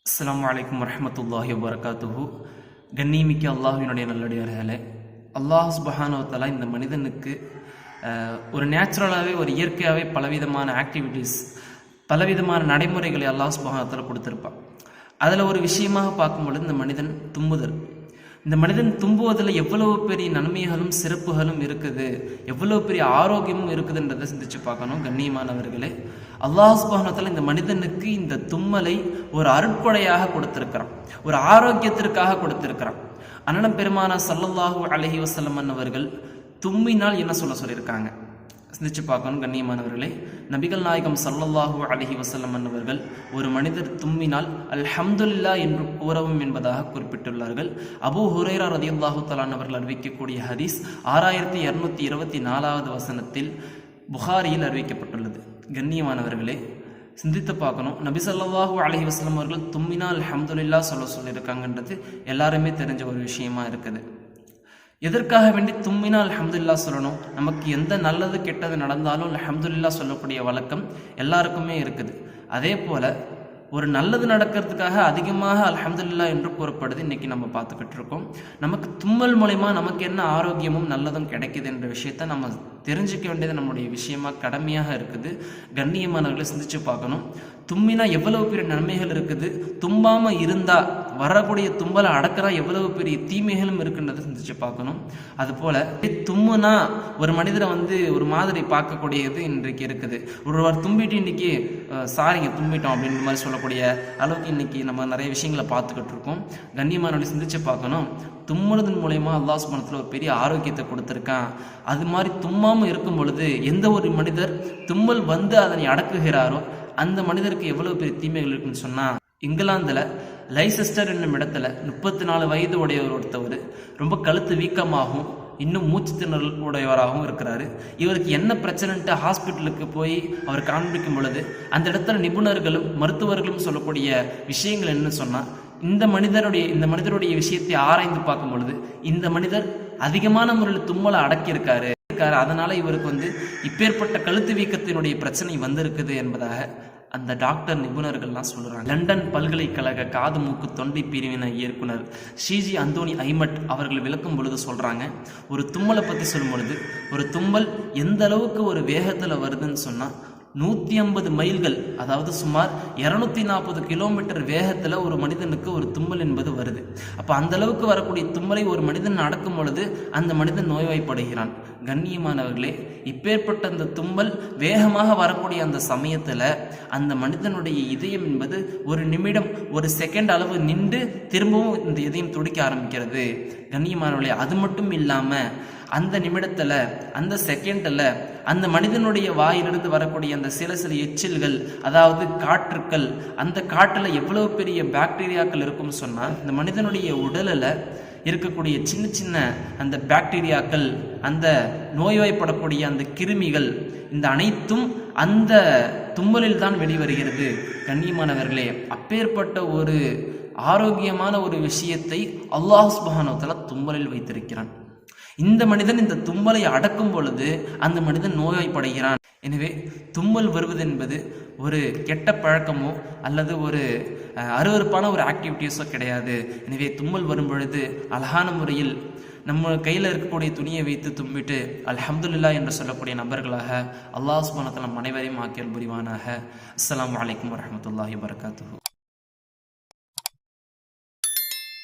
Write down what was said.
அஸ்ஸலாமு அலைக்கும் வரஹ்மத்துல்லாஹி வபரகாத்துஹு. கண்ணியமிக்க அல்லாஹ்வினுடைய நல்லடியார்களே, அல்லாஹ் சுப்ஹானஹு வ தஆலா இந்த மனிதனுக்கு ஒரு நேச்சுரலாகவே ஒரு இயற்கையாகவே பலவிதமான ஆக்டிவிட்டீஸ், பலவிதமான நடைமுறைகளை அல்லாஹ் சுப்ஹானஹு வ தஆலா கொடுத்துருப்பான். அதில் ஒரு விஷயமாக பார்க்கும்பொழுது இந்த மனிதன் தும்புதல். இந்த மனிதன் தும்புவதில் எவ்வளவு பெரிய நன்மைகளும் சிறப்புகளும் இருக்குது, எவ்வளவு பெரிய ஆரோக்கியமும் இருக்குதுன்றதை சிந்திச்சு பார்க்கணும். கண்ணியமானவர்களே, அல்லாஹ் சுப்ஹானஹு வ தஆலா இந்த மனிதனுக்கு இந்த தும்மலை ஒரு அருட்கொடையாக கொடுத்திருக்கிறான், ஒரு ஆரோக்கியத்திற்காக கொடுத்திருக்கிறான். அண்ணன் பெருமானா ஸல்லல்லாஹு அலைஹி வஸல்லம் அவர்கள் தும்மினால் என்ன சொல்லியிருக்காங்க சிந்திச்சு பார்க்கணும். கண்ணியமானவர்களே, நபிகள் நாயகம் ஸல்லல்லாஹு அலைஹி வஸல்லம் அவர்கள் ஒரு மனிதர் தும்மினால் அல்ஹம்துலில்லாஹ் என்று கூறவும் என்பதாக குறிப்பிட்டுள்ளார்கள். அபூ ஹுரைரா ரலியல்லாஹு தஆலா அவர்கள் அறிவிக்கக்கூடிய ஹதீஸ் 6224வது வசனத்தில் புகாரியில் அறிவிக்கப்பட்டுள்ளது. கண்ணியமானவர்களே, சிந்தித்து பார்க்கணும். நபி ஸல்லல்லாஹு அலைஹி வஸல்லம் அவர்கள் தும்மினால் அல்ஹம்துலில்லாஹ் சொல்லியிருக்காங்கன்றது எல்லாருமே தெரிஞ்ச ஒரு விஷயமா இருக்குது. எதற்காக வேண்டி தும்மினா அல்ஹம்துலில்லாஹ் சொல்லணும்? நமக்கு எந்த நல்லது கெட்டது நடந்தாலும் அல்ஹம்துலில்லாஹ் சொல்லக்கூடிய வழக்கம் எல்லாருக்குமே இருக்குது. அதே போல் ஒரு நல்லது நடக்கிறதுக்காக அதிகமாக அல்ஹம்துலில்லாஹ் என்று கூறப்படுது இன்றைக்கி நம்ம பார்த்துக்கிட்டு இருக்கோம். நமக்கு தும்மல் மூலமா நமக்கு என்ன ஆரோக்கியமும் நல்லதும் கிடைக்குது என்ற விஷயத்தை நம்ம தெரிஞ்சுக்க வேண்டியது நம்முடைய விஷயமா கடமையாக இருக்குது. கண்ணியமானவர்களை சிந்திச்சு பார்க்கணும். தும்மினா எவ்வளவு பெரிய நன்மைகள் இருக்குது, தும்பாமல் இருந்தால் வரக்கூடிய தும்பலை அடக்கிறா எவ்வளவு பெரிய தீமைகளும் இருக்குன்றதை சிந்திச்சு பார்க்கணும். அதுபோல் தும்முனா ஒரு மனிதரை ஒரு மாதிரி பார்க்கக்கூடியது இன்றைக்கு இருக்குது. ஒருவர் தும்பிட்டு இன்றைக்கி சாரிங்க தும்பிட்டோம் அப்படின்ற மாதிரி சொல்லக்கூடிய அளவுக்கு இன்றைக்கி நம்ம நிறைய விஷயங்களை பார்த்துக்கிட்டு இருக்கோம். கண்ணியமானவர்களை சிந்திச்சு பார்க்கணும். தும்முறதன் மூலயமா அல்லாஹ் சுப்ஹானஹு வ தஆலா ஒரு பெரிய ஆரோக்கியத்தை கொடுத்துருக்கான். அது மாதிரி தும்மாமல் இருக்கும் பொழுது எந்த ஒரு மனிதர் தும்மல் அதனை அடக்குகிறாரோ அந்த மனிதருக்கு எவ்வளவு பெரிய தீமைகள் இருக்குன்னு சொன்னால், இங்கிலாந்தில் லைசெஸ்டர் என்னும் இடத்துல 34 வயது உடையவர் ஒருத்தவர் ரொம்ப கழுத்து வீக்கமாகவும் இன்னும் மூச்சு திணறல் உடையவராகவும் இருக்கிறாரு. இவருக்கு என்ன பிரச்சனைன்ட்டு ஹாஸ்பிட்டலுக்கு போய் அவர் காண்பிக்கும் பொழுது அந்த இடத்துல நிபுணர்களும் மருத்துவர்களும் சொல்லக்கூடிய விஷயங்கள் என்னன்னு சொன்னால், இந்த மனிதருடைய விஷயத்தை ஆராய்ந்து பார்க்கும் பொழுது இந்த மனிதர் அதிகமான முறையில் தும்மலை அடக்கியிருக்காரு. அதனால இவருக்கு இப்பேற்பட்ட கழுத்து வீக்கத்தினுடைய பிரச்சனை வந்திருக்குது என்பதாக அந்த டாக்டர் நிபுணர்கள்லாம் சொல்றாங்க. லண்டன் பல்கலைக்கழக காது மூக்கு தொண்டை பிரிவின இயக்குனர் ஷீஜி அந்தோனி ஐமட் அவர்கள் விளக்கும் பொழுது சொல்றாங்க, ஒரு தும்மலை பற்றி சொல்லும் பொழுது ஒரு தும்மல் எந்த அளவுக்கு ஒரு வேகத்தில் வருதுன்னு சொன்னா 150 மைல்கள், அதாவது சுமார் 240 கிலோமீட்டர் வேகத்தில் ஒரு மனிதனுக்கு ஒரு தும்மல் என்பது வருது. அப்போ அந்த அளவுக்கு வரக்கூடிய தும்மலை ஒரு மனிதன் அடக்கும் பொழுது அந்த மனிதன் நோய்வாய்ப்படுகிறான். கண்ணியமானவர்களே, இப்பேற்பட்ட அந்த தும்மல் வேகமாக வரக்கூடிய அந்த சமயத்தில் அந்த மனிதனுடைய இதயம் என்பது ஒரு நிமிடம் ஒரு செகண்ட் அளவு நின்று திரும்பவும் இந்த இதயம் துடிக்க ஆரம்பிக்கிறது. கண்ணியமானவர்களே, அது மட்டும் இல்லாமல் அந்த நிமிடத்தில் அந்த செகண்டில் அந்த மனிதனுடைய வாயிலிருந்து வரக்கூடிய அந்த சில எச்சில்கள், அதாவது காற்றுக்கள், அந்த காற்றில் எவ்வளவு பெரிய பாக்டீரியாக்கள் இருக்கும்னு சொன்னால், இந்த மனிதனுடைய உடலில் இருக்கக்கூடிய சின்ன சின்ன அந்த பாக்டீரியாக்கள், அந்த நோய்வாய்ப்படக்கூடிய அந்த கிருமிகள், இந்த அனைத்தும் அந்த தும்மலில் தான் வெளிவருகிறது. கண்ணியமானவர்களே, அப்பேற்பட்ட ஒரு ஆரோக்கியமான ஒரு விஷயத்தை அல்லாஹ் சுப்ஹானஹு வ தஆலா தும்மலில் வைத்திருக்கிறான். இந்த மனிதன் இந்த தும்மலை அடக்கும் பொழுது அந்த மனிதன் நோய்வாய்ப்படுகிறான். எனவே தும்மல் வருவது என்பது ஒரு கெட்ட பழக்கமோ அல்லது ஒரு அருவருப்பான ஒரு ஆக்டிவிட்டீஸோ கிடையாது. எனவே தும்மல் வரும் பொழுது அழகான முறையில் நம்ம கையில் இருக்கக்கூடிய துணியை வைத்து தும்பிட்டு அல்ஹம்துலில்லாஹ் என்று சொல்லக்கூடிய நபர்களாக அல்லாஹ் சுப்ஹானஹு வ தஆலா அனைவரையும் ஆக்கியல் புரிவானாக. அஸ்ஸலாமு அலைக்கும் வரஹ்மத்துல்லாஹி வபரகாத்துஹு.